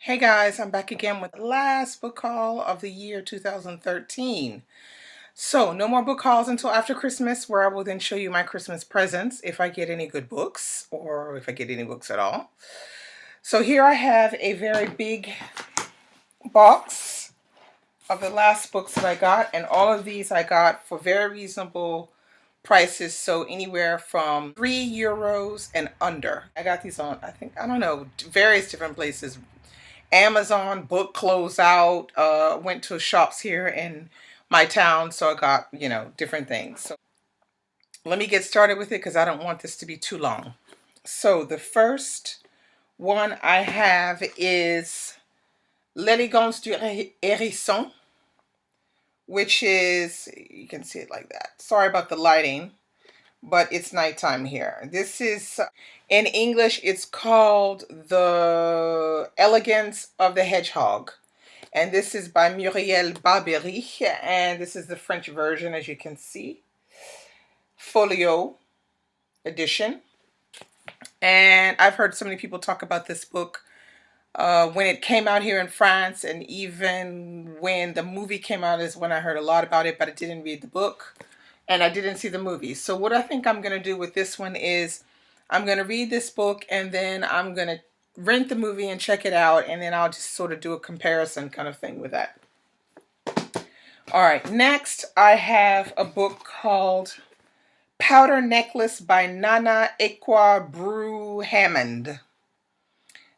Hey guys, I'm back again with the last book haul of the year 2013. So, no more book hauls until after Christmas, where I will then show you my Christmas presents if I get any good books or if I get any books at all. So, here I have a very big box of the last books that I got, and all of these I got for very reasonable prices, so anywhere from €3 and under. I got these on, I don't know, various different places. Amazon, Book Closeout, went to shops here in my town, so I got, different things. So let me get started with it because I don't want this to be too long. So the first one I have is L'Élégance du Hérisson, which is, you can see it like that. Sorry about the lighting, but it's nighttime here. This is, in English, it's called The Elegance of the Hedgehog. And this is by Muriel Barbery, and this is the French version, as you can see. Folio edition. And I've heard so many people talk about this book when it came out here in France, and even when the movie came out is when I heard a lot about it, but I didn't read the book. And I didn't see the movie. So what I think I'm going to do with this one is I'm going to read this book and then I'm going to rent the movie and check it out. And then I'll just sort of do a comparison kind of thing with that. All right. Next, I have a book called Powder Necklace by Nana Ekwa Brew Hammond.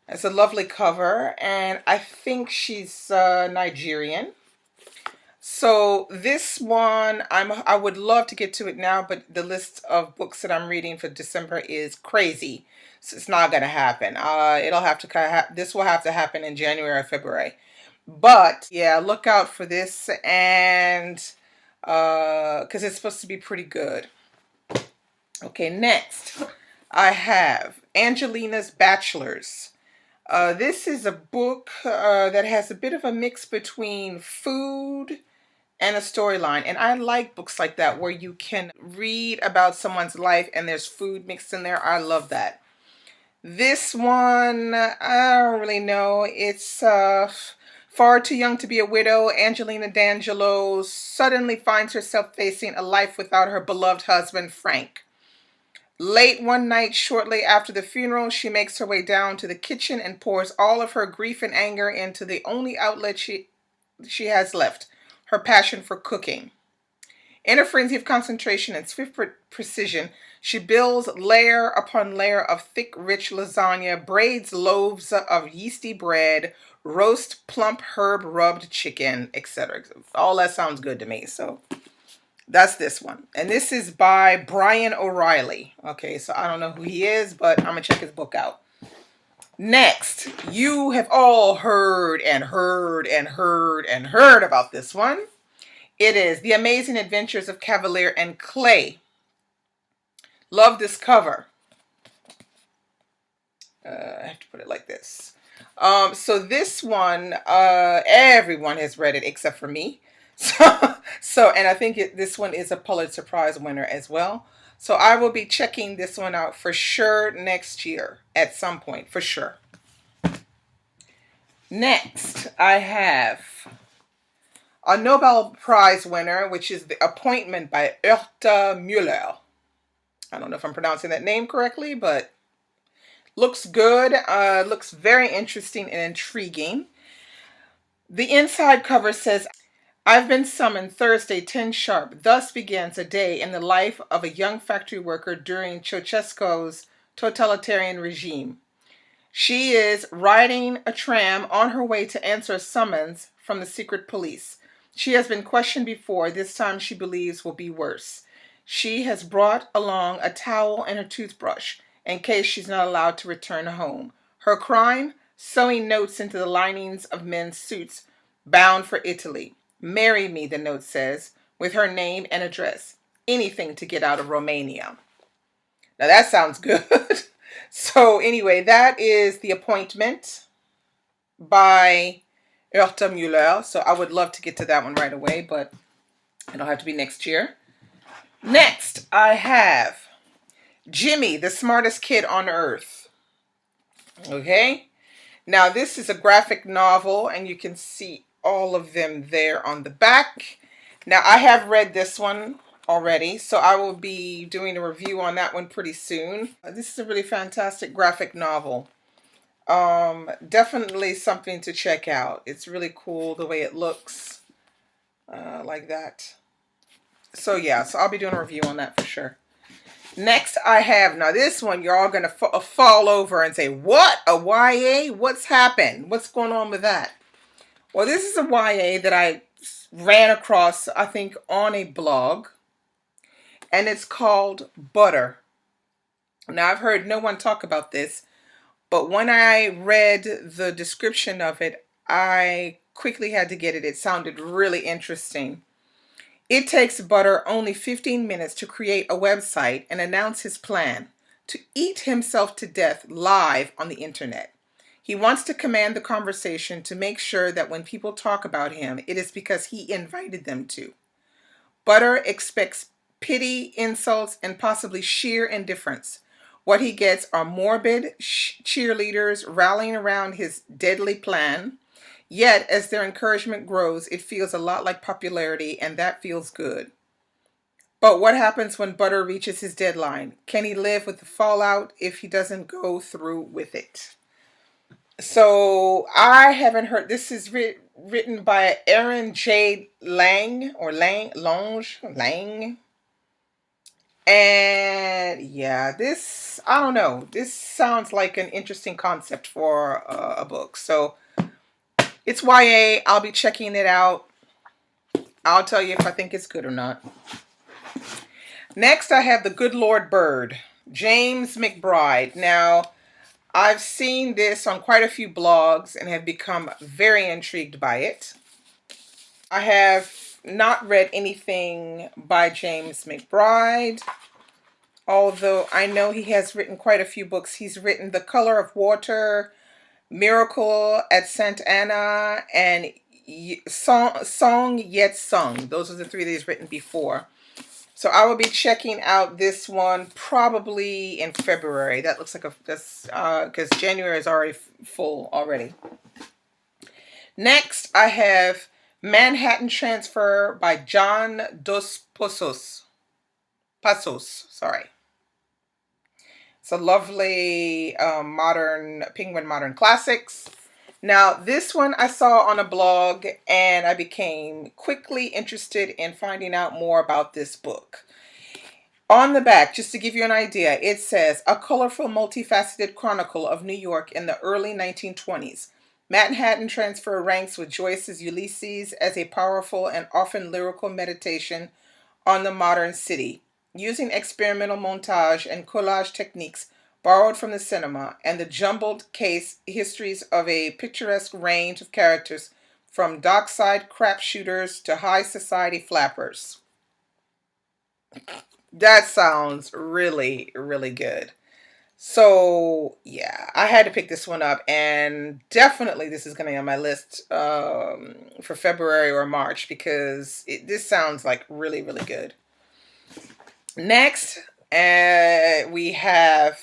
It's a lovely cover. And I think she's Nigerian. So this one, I would love to get to it now, but the list of books that I'm reading for December is crazy. So it's not going to happen. It'll have to this will have to happen in January or February. But yeah, look out for this, and because it's supposed to be pretty good. Okay, next I have Angelina's Bachelors. This is a book that has a bit of a mix between food and a storyline. And I like books like that where you can read about someone's life and there's food mixed in there. I love that. This one, I don't really know. It's Far Too Young to Be a Widow. Angelina D'Angelo suddenly finds herself facing a life without her beloved husband, Frank. Late one night, shortly after the funeral, she makes her way down to the kitchen and pours all of her grief and anger into the only outlet she has left, her passion for cooking. In a frenzy of concentration and swift precision, she builds layer upon layer of thick, rich lasagna, braids loaves of yeasty bread, roast plump herb rubbed chicken, etc. All that sounds good to me. So that's this one. And this is by Brian O'Reilly. Okay, so I don't know who he is, but I'm going to check his book out. Next, you have all heard about this one. It is The Amazing Adventures of Cavalier and Clay. Love this cover. I have to put it like this. So this one, everyone has read it except for me. And I think this one is a Pulitzer Prize winner as well. So I will be checking this one out for sure next year at some point, for sure. Next, I have a Nobel Prize winner, which is The Appointment by Herta Müller. I don't know if I'm pronouncing that name correctly, but looks good. Looks very interesting and intriguing. The inside cover says, I've been summoned Thursday 10 sharp. Thus begins a day in the life of a young factory worker during Ceausescu's totalitarian regime. She is riding a tram on her way to answer a summons from the secret police. She has been questioned before. This time she believes will be worse. She has brought along a towel and a toothbrush in case she's not allowed to return home. Her crime? Sewing notes into the linings of men's suits bound for Italy. Marry me, the note says, with her name and address. Anything to get out of Romania. Now that sounds good. So anyway, that is The Appointment by Herta Müller. So I would love to get to that one right away, but it'll have to be next year. Next, I have Jimmy, the Smartest Kid on Earth. Okay. Now, this is a graphic novel, and you can see all of them there on the back. Now, I have read this one already, so I will be doing a review on that one pretty soon. This is a really fantastic graphic novel. Definitely something to check out. It's really cool the way it looks, like that. So yeah, so I'll be doing a review on that for sure. Next I have, now this one you're all going to fall over and say, what? A YA? What's happened? What's going on with that? Well, this is a YA that I ran across, I think, on a blog, and it's called Butter. Now, I've heard no one talk about this, but when I read the description of it, I quickly had to get it. It sounded really interesting. It takes Butter only 15 minutes to create a website and announce his plan to eat himself to death live on the internet. He wants to command the conversation to make sure that when people talk about him, it is because he invited them to. Butter expects pity, insults, and possibly sheer indifference. What he gets are morbid cheerleaders rallying around his deadly plan. Yet, as their encouragement grows, it feels a lot like popularity, and that feels good. But what happens when Butter reaches his deadline? Can he live with the fallout if he doesn't go through with it? So, I haven't heard, this is written by Aaron J. Lang, or Lang. And yeah, this, I don't know, this sounds like an interesting concept for a book. So, it's YA. I'll be checking it out. I'll tell you if I think it's good or not. Next, I have The Good Lord Bird, James McBride. Now, I've seen this on quite a few blogs and have become very intrigued by it. I have not read anything by James McBride, although I know he has written quite a few books. He's written The Color of Water, Miracle at Santa Ana, and Song Yet Sung. Those are the three that he's written before. So I will be checking out this one probably in February. That looks like because January is already full already. Next, I have Manhattan Transfer by John Dos Passos. Sorry. It's a lovely modern Penguin Modern Classics. Now, this one I saw on a blog, and I became quickly interested in finding out more about this book. On the back, just to give you an idea, it says, a colorful, multifaceted chronicle of New York in the early 1920s. Manhattan Transfer ranks with Joyce's Ulysses as a powerful and often lyrical meditation on the modern city, using experimental montage and collage techniques borrowed from the cinema, and the jumbled case histories of a picturesque range of characters from dockside crapshooters to high society flappers. That sounds really, really good. So, yeah, I had to pick this one up, and definitely this is going to be on my list for February or March, because this sounds like really, really good. Next, we have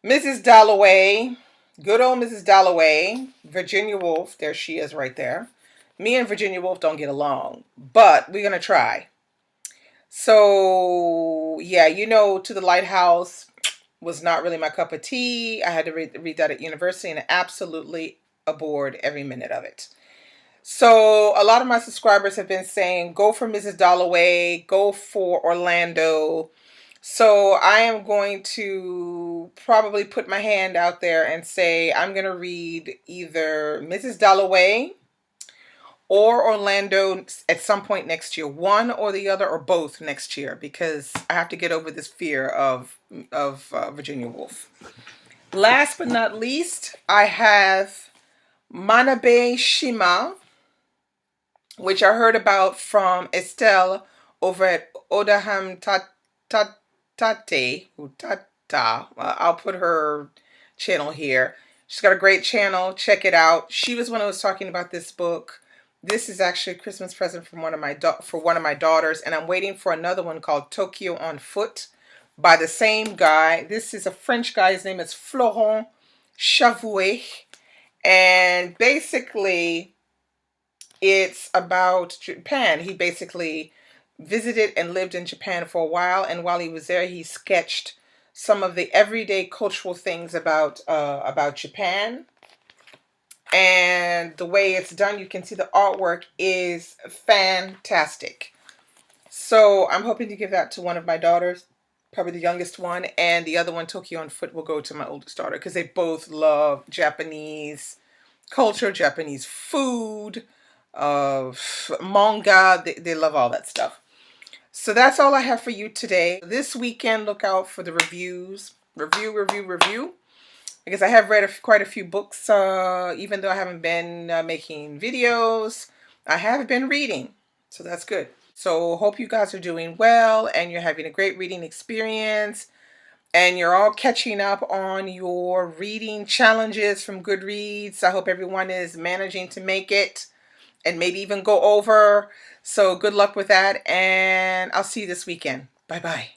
Mrs. Dalloway, good old Mrs. Dalloway, Virginia Woolf. There she is right there. Me and Virginia Woolf don't get along, but we're going to try. So, yeah, To the Lighthouse was not really my cup of tea. I had to read that at university, and I absolutely adored every minute of it. So a lot of my subscribers have been saying, go for Mrs. Dalloway, go for Orlando. So I am going to probably put my hand out there and say I'm going to read either Mrs. Dalloway or Orlando at some point next year. One or the other, or both next year, because I have to get over this fear of Virginia Woolf. Last but not least, I have Manabe Shima, which I heard about from Estelle over at Audham EnTha. I'll put her channel here. She's got a great channel. Check it out. She was one who was talking about this book. This is actually a Christmas present from one of my daughters, and I'm waiting for another one called Tokyo on Foot by the same guy. This is a French guy. His name is Florent Chavouet, And basically, it's about Japan. He basically visited and lived in Japan for a while, and while he was there, he sketched some of the everyday cultural things about Japan. And the way it's done, you can see the artwork is fantastic. So I'm hoping to give that to one of my daughters, probably the youngest one, and the other one, Tokyo on Foot, will go to my oldest daughter because they both love Japanese culture, Japanese food, manga. They love all that stuff. So that's all I have for you today. This weekend, look out for the reviews. Review. Because I have read quite a few books, even though I haven't been making videos. I have been reading, so that's good. So hope you guys are doing well and you're having a great reading experience and you're all catching up on your reading challenges from Goodreads. I hope everyone is managing to make it and maybe even go over. So good luck with that, and I'll see you this weekend. Bye-bye.